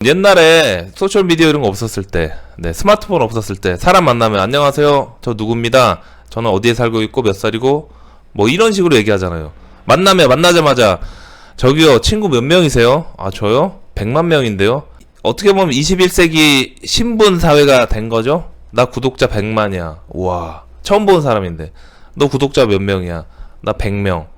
옛날에 소셜미디어 이런 거 없었을 때, 스마트폰 없었을 때 사람 만나면 안녕하세요, 저 누구입니다, 저는 어디에 살고 있고 몇 살이고 뭐 이런 식으로 얘기하잖아요. 만나자마자 저기요, 친구 몇 명이세요? 아, 저요? 100만 명인데요. 어떻게 보면 21세기 신분 사회가 된 거죠. 나 구독자 100만이야. 우와, 처음 본 사람인데 너 구독자 몇 명이야? 나 100명.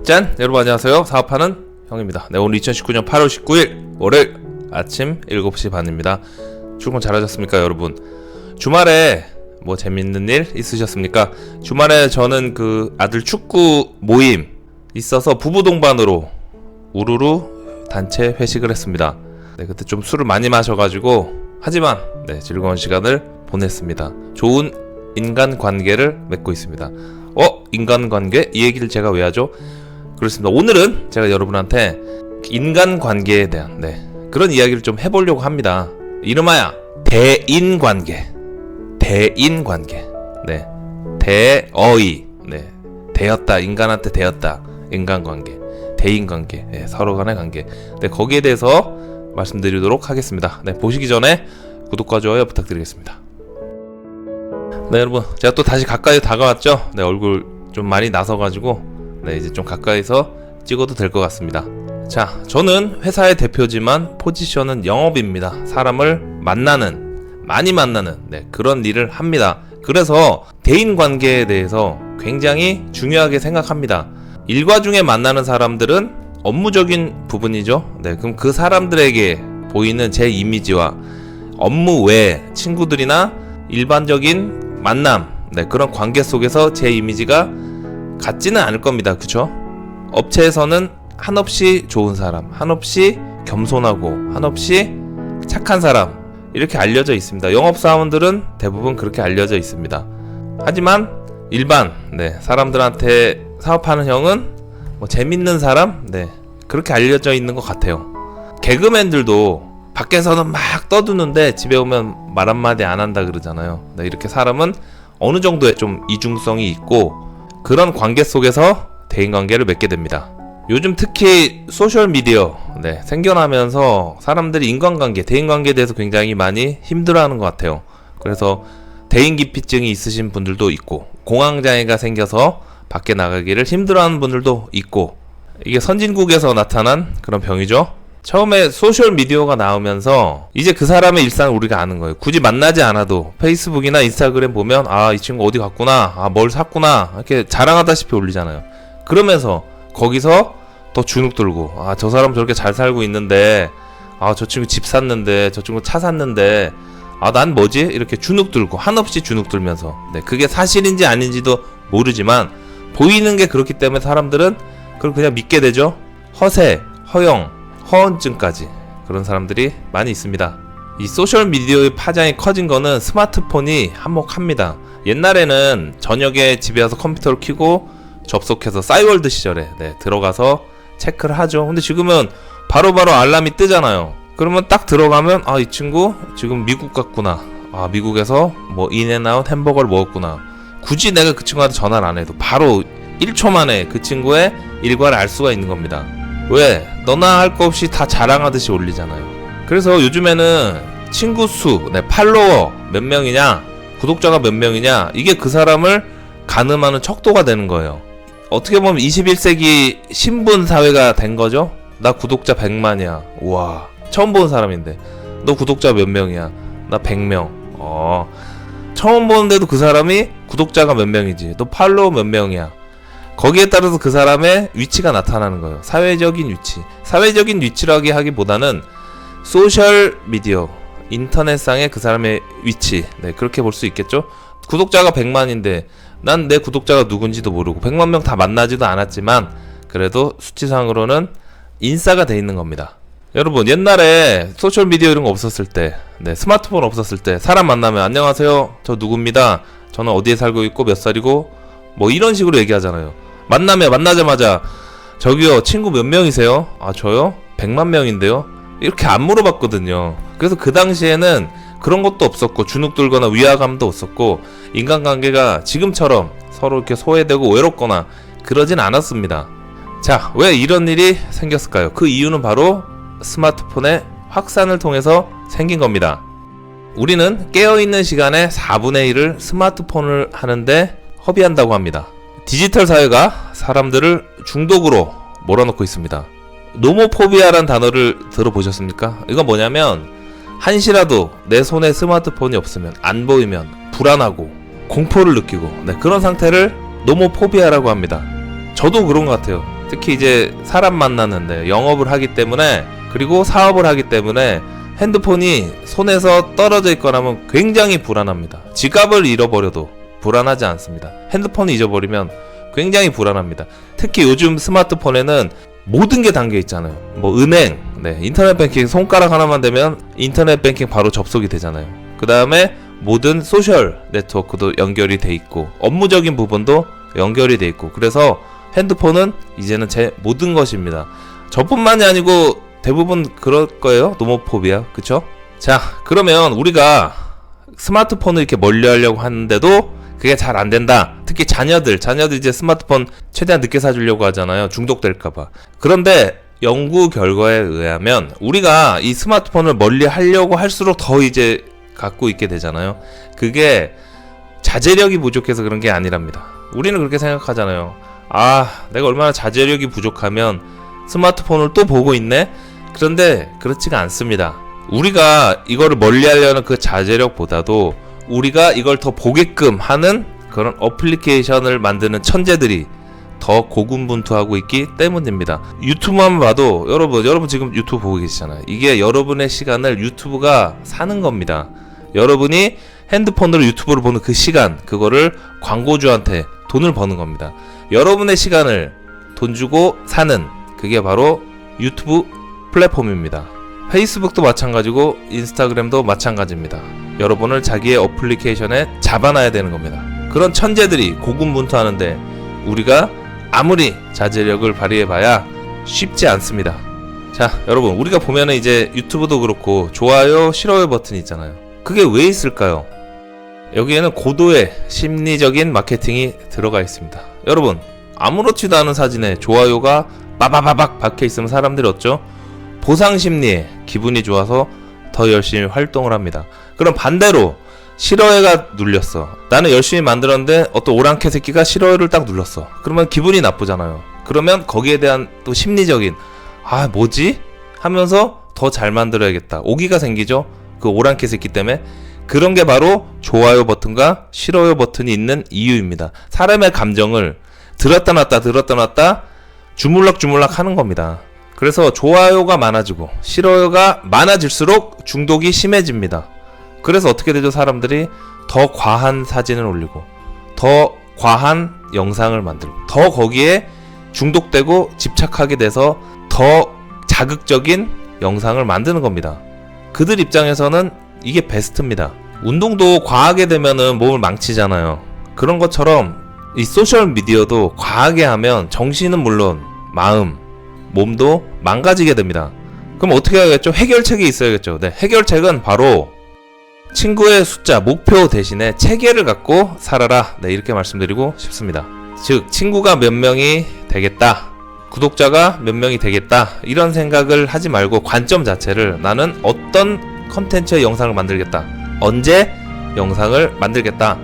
짠! 여러분 안녕하세요. 사업하는 형입니다. 오늘 2019년 8월 19일 월요일 아침 7시 반입니다. 출근 잘하셨습니까, 여러분? 주말에 뭐 재밌는 일 있으셨습니까? 주말에 저는 그 아들 축구 모임 있어서 부부 동반으로 우루루 단체 회식을 했습니다. 그때 좀 술을 많이 마셔가지고, 하지만 즐거운 시간을 보냈습니다. 좋은 인간관계를 맺고 있습니다. 인간관계? 이 얘기를 제가 왜 하죠? 그렇습니다. 오늘은 제가 여러분한테 인간관계에 대한 그런 이야기를 좀 해보려고 합니다. 이름하여 대인관계. 대어이. 대었다, 인간한테 대었다, 인간관계, 대인관계, 서로 간의 관계. 거기에 대해서 말씀드리도록 하겠습니다. 보시기 전에 구독과 좋아요 부탁드리겠습니다. 여러분, 제가 또 다시 가까이 다가왔죠. 얼굴 좀 많이 나서가지고 이제 좀 가까이서 찍어도 될 것 같습니다. 자, 저는 회사의 대표지만 포지션은 영업입니다. 사람을 많이 만나는 그런 일을 합니다. 그래서 대인관계에 대해서 굉장히 중요하게 생각합니다. 일과 중에 만나는 사람들은 업무적인 부분이죠. 그럼 그 사람들에게 보이는 제 이미지와 업무 외 친구들이나 일반적인 만남, 그런 관계 속에서 제 이미지가 같지는 않을 겁니다. 그쵸? 업체에서는 한없이 좋은 사람, 한없이 겸손하고 한없이 착한 사람, 이렇게 알려져 있습니다. 영업사원들은 대부분 그렇게 알려져 있습니다. 하지만 일반 사람들한테 사업하는 형은 뭐 재밌는 사람, 그렇게 알려져 있는 것 같아요. 개그맨들도 밖에서는 막 떠드는데 집에 오면 말 한마디 안 한다 그러잖아요. 이렇게 사람은 어느 정도의 좀 이중성이 있고, 그런 관계 속에서 대인관계를 맺게 됩니다. 요즘 특히 소셜미디어 생겨나면서 사람들이 인간관계, 대인관계에 대해서 굉장히 많이 힘들어하는 것 같아요. 그래서 대인기피증이 있으신 분들도 있고, 공황장애가 생겨서 밖에 나가기를 힘들어하는 분들도 있고, 이게 선진국에서 나타난 그런 병이죠. 처음에 소셜미디어가 나오면서 이제 그 사람의 일상을 우리가 아는 거예요. 굳이 만나지 않아도 페이스북이나 인스타그램 보면 이 친구 어디 갔구나, 뭘 샀구나, 이렇게 자랑하다시피 올리잖아요. 그러면서 거기서 더 주눅 들고, 저 사람 저렇게 잘 살고 있는데, 저 친구 집 샀는데, 저 친구 차 샀는데, 난 뭐지? 이렇게 주눅 들고, 한없이 주눅 들면서, 그게 사실인지 아닌지도 모르지만 보이는 게 그렇기 때문에 사람들은 그걸 그냥 믿게 되죠. 허세, 허영, 허언증까지 그런 사람들이 많이 있습니다. 이 소셜미디어의 파장이 커진 거는 스마트폰이 한몫합니다. 옛날에는 저녁에 집에 와서 컴퓨터를 켜고 접속해서 싸이월드 시절에 들어가서 체크를 하죠. 근데 지금은 바로바로 알람이 뜨잖아요. 그러면 딱 들어가면 이 친구 지금 미국 갔구나, 미국에서 뭐 인앤아웃 햄버거를 먹었구나. 굳이 내가 그 친구한테 전화를 안 해도 바로 1초 만에 그 친구의 일과를 알 수가 있는 겁니다. 왜? 너나 할 거 없이 다 자랑하듯이 올리잖아요. 그래서 요즘에는 친구 수, 팔로워 몇 명이냐, 구독자가 몇 명이냐, 이게 그 사람을 가늠하는 척도가 되는 거예요. 어떻게 보면 21세기 신분 사회가 된 거죠. 나 구독자 100만이야. 우와, 처음 본 사람인데 너 구독자 몇 명이야? 나 100명. 처음 보는데도 그 사람이 구독자가 몇 명이지, 너 팔로워 몇 명이야. 거기에 따라서 그 사람의 위치가 나타나는 거예요. 사회적인 위치. 사회적인 위치라기 하기보다는 소셜미디어, 인터넷상의 그 사람의 위치, 그렇게 볼 수 있겠죠. 구독자가 100만인데 난 내 구독자가 누군지도 모르고 100만 명 다 만나지도 않았지만 그래도 수치상으로는 인싸가 돼 있는 겁니다. 여러분, 옛날에 소셜미디어 이런 거 없었을 때, 스마트폰 없었을 때 사람 만나면 안녕하세요, 저 누구입니다, 저는 어디에 살고 있고 몇 살이고 뭐 이런 식으로 얘기하잖아요. 만나자마자 저기요, 친구 몇 명이세요? 저요? 100만 명인데요. 이렇게 안 물어봤거든요. 그래서 그 당시에는 그런 것도 없었고 주눅 들거나 위화감도 없었고 인간관계가 지금처럼 서로 이렇게 소외되고 외롭거나 그러진 않았습니다. 자, 왜 이런 일이 생겼을까요? 그 이유는 바로 스마트폰의 확산을 통해서 생긴 겁니다. 우리는 깨어있는 시간의 4분의 1을 스마트폰을 하는데 허비한다고 합니다. 디지털 사회가 사람들을 중독으로 몰아넣고 있습니다. 노모포비아란 단어를 들어보셨습니까? 이건 뭐냐면 한시라도 내 손에 스마트폰이 없으면 안 보이면 불안하고 공포를 느끼고 그런 상태를 노모포비아라고 합니다. 저도 그런 것 같아요. 특히 이제 사람 만나는데 영업을 하기 때문에 그리고 사업을 하기 때문에 핸드폰이 손에서 떨어져 있거나 하면 굉장히 불안합니다. 지갑을 잃어버려도 불안하지 않습니다. 핸드폰을 잊어버리면 굉장히 불안합니다. 특히 요즘 스마트폰에는 모든 게 담겨 있잖아요. 뭐 은행, 인터넷 뱅킹 손가락 하나만 대면 인터넷 뱅킹 바로 접속이 되잖아요. 그 다음에 모든 소셜 네트워크도 연결이 돼 있고 업무적인 부분도 연결이 돼 있고 그래서 핸드폰은 이제는 제 모든 것입니다. 저뿐만이 아니고 대부분 그럴 거예요. 노모포비아, 그쵸? 자, 그러면 우리가 스마트폰을 이렇게 멀리 하려고 하는데도 그게 잘 안 된다. 특히 자녀들 이제 스마트폰 최대한 늦게 사주려고 하잖아요. 중독될까봐. 그런데 연구 결과에 의하면 우리가 이 스마트폰을 멀리 하려고 할수록 더 이제 갖고 있게 되잖아요. 그게 자제력이 부족해서 그런 게 아니랍니다. 우리는 그렇게 생각하잖아요. 내가 얼마나 자제력이 부족하면 스마트폰을 또 보고 있네? 그런데 그렇지가 않습니다. 우리가 이거를 멀리 하려는 그 자제력보다도 우리가 이걸 더 보게끔 하는 그런 어플리케이션을 만드는 천재들이 더 고군분투하고 있기 때문입니다. 유튜브만 봐도 여러분 지금 유튜브 보고 계시잖아요. 이게 여러분의 시간을 유튜브가 사는 겁니다. 여러분이 핸드폰으로 유튜브를 보는 그 시간, 그거를 광고주한테 돈을 버는 겁니다. 여러분의 시간을 돈 주고 사는 그게 바로 유튜브 플랫폼입니다. 페이스북도 마찬가지고 인스타그램도 마찬가지입니다. 여러분을 자기의 어플리케이션에 잡아놔야 되는 겁니다. 그런 천재들이 고군분투하는데 우리가 아무리 자제력을 발휘해봐야 쉽지 않습니다. 자, 여러분, 우리가 보면은 이제 유튜브도 그렇고 좋아요, 싫어요 버튼이 있잖아요. 그게 왜 있을까요? 여기에는 고도의 심리적인 마케팅이 들어가 있습니다. 여러분, 아무렇지도 않은 사진에 좋아요가 빠바바박 박혀있으면 사람들이 어쩌? 보상심리에 기분이 좋아서 더 열심히 활동을 합니다. 그럼 반대로 싫어요가 눌렸어. 나는 열심히 만들었는데 어떤 오랑캐 새끼가 싫어요를 딱 눌렀어. 그러면 기분이 나쁘잖아요. 그러면 거기에 대한 또 심리적인 뭐지? 하면서 더 잘 만들어야겠다. 오기가 생기죠? 그 오랑캐 새끼 때문에. 그런 게 바로 좋아요 버튼과 싫어요 버튼이 있는 이유입니다. 사람의 감정을 들었다 놨다 주물럭 하는 겁니다. 그래서 좋아요가 많아지고 싫어요가 많아질수록 중독이 심해집니다. 그래서 어떻게 되죠? 사람들이 더 과한 사진을 올리고 더 과한 영상을 만들고 더 거기에 중독되고 집착하게 돼서 더 자극적인 영상을 만드는 겁니다. 그들 입장에서는 이게 베스트입니다. 운동도 과하게 되면은 몸을 망치잖아요. 그런 것처럼 이 소셜미디어도 과하게 하면 정신은 물론 마음, 몸도 망가지게 됩니다. 그럼 어떻게 해야겠죠? 해결책이 있어야겠죠. 해결책은 바로 친구의 숫자, 목표 대신에 체계를 갖고 살아라. 이렇게 말씀드리고 싶습니다. 즉, 친구가 몇 명이 되겠다, 구독자가 몇 명이 되겠다, 이런 생각을 하지 말고 관점 자체를 나는 어떤 컨텐츠의 영상을 만들겠다, 언제 영상을 만들겠다,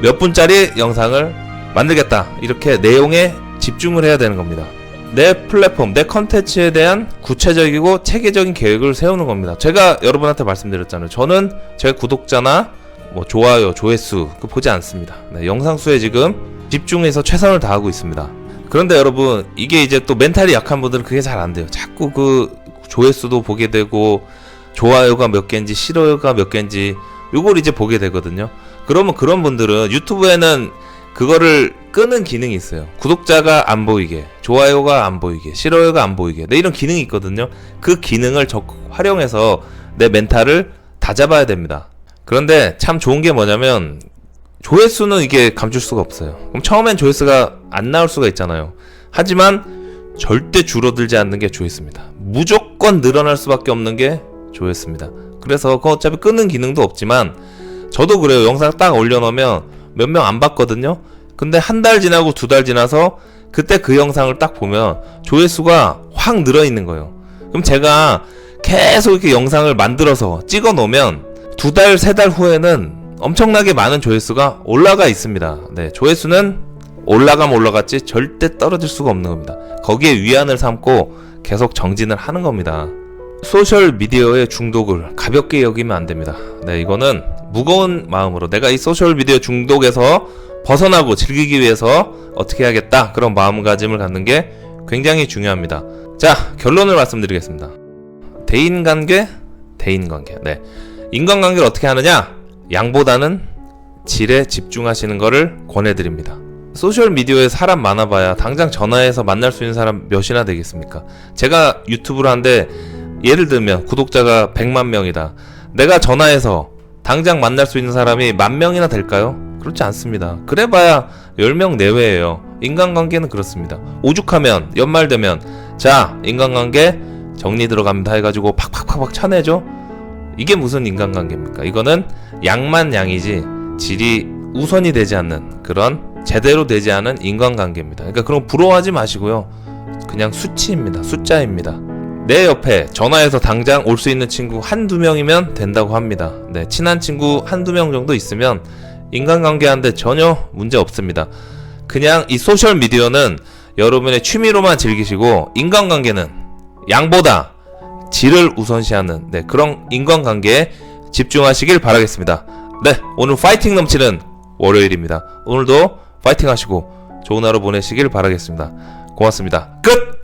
몇 분짜리 영상을 만들겠다, 이렇게 내용에 집중을 해야 되는 겁니다. 내 플랫폼, 내 컨텐츠에 대한 구체적이고 체계적인 계획을 세우는 겁니다. 제가 여러분한테 말씀드렸잖아요. 저는 제 구독자나 좋아요, 조회수 보지 않습니다. 영상 수에 지금 집중해서 최선을 다하고 있습니다. 그런데 여러분, 이게 이제 또 멘탈이 약한 분들은 그게 잘 안 돼요. 자꾸 그 조회수도 보게 되고 좋아요가 몇 개인지 싫어요가 몇 개인지 요걸 이제 보게 되거든요. 그러면 그런 분들은 유튜브에는 그거를 끄는 기능이 있어요. 구독자가 안 보이게, 좋아요가 안 보이게, 싫어요가 안 보이게, 이런 기능이 있거든요. 그 기능을 적극 활용해서 내 멘탈을 다잡아야 됩니다. 그런데 참 좋은 게 뭐냐면 조회수는 이게 감출 수가 없어요. 그럼 처음엔 조회수가 안 나올 수가 있잖아요. 하지만 절대 줄어들지 않는 게 조회수입니다. 무조건 늘어날 수밖에 없는 게 조회수입니다. 그래서 그거 어차피 끄는 기능도 없지만 저도 그래요. 영상 딱 올려놓으면 몇 명 안 봤거든요. 근데 한 달 지나고 2달 지나서 그때 그 영상을 딱 보면 조회수가 확 늘어있는 거예요. 그럼 제가 계속 이렇게 영상을 만들어서 찍어 놓으면 2달, 3달 후에는 엄청나게 많은 조회수가 올라가 있습니다. 네, 조회수는 올라가면 올라갔지 절대 떨어질 수가 없는 겁니다. 거기에 위안을 삼고 계속 정진을 하는 겁니다. 소셜미디어의 중독을 가볍게 여기면 안 됩니다. 네, 이거는 무거운 마음으로 내가 이 소셜미디어 중독에서 벗어나고 즐기기 위해서 어떻게 해야겠다, 그런 마음가짐을 갖는 게 굉장히 중요합니다. 자, 결론을 말씀드리겠습니다. 대인관계. 네, 인간관계를 어떻게 하느냐? 양보다는 질에 집중하시는 것을 권해드립니다. 소셜미디어에 사람 많아봐야 당장 전화해서 만날 수 있는 사람 몇이나 되겠습니까? 제가 유튜브를 하는데 예를 들면 구독자가 100만 명이다. 내가 전화해서 당장 만날 수 있는 사람이 10,000명이나 될까요? 그렇지 않습니다. 그래봐야 10명 내외예요. 인간관계는 그렇습니다. 오죽하면 연말되면 자, 인간관계 정리 들어갑니다 해가지고 팍팍팍팍 쳐내죠? 이게 무슨 인간관계입니까? 이거는 양만 양이지 질이 우선이 되지 않는, 그런 제대로 되지 않은 인간관계입니다. 그러니까 그런 부러워하지 마시고요. 그냥 수치입니다. 숫자입니다. 내 옆에 전화해서 당장 올 수 있는 친구 1-2명이면 된다고 합니다. 네, 친한 친구 1-2명 정도 있으면 인간관계 하는데 전혀 문제 없습니다. 그냥 이 소셜미디어는 여러분의 취미로만 즐기시고 인간관계는 양보다 질을 우선시하는, 네, 그런 인간관계에 집중하시길 바라겠습니다. 네, 오늘 파이팅 넘치는 월요일입니다. 오늘도 파이팅 하시고 좋은 하루 보내시길 바라겠습니다. 고맙습니다. 끝!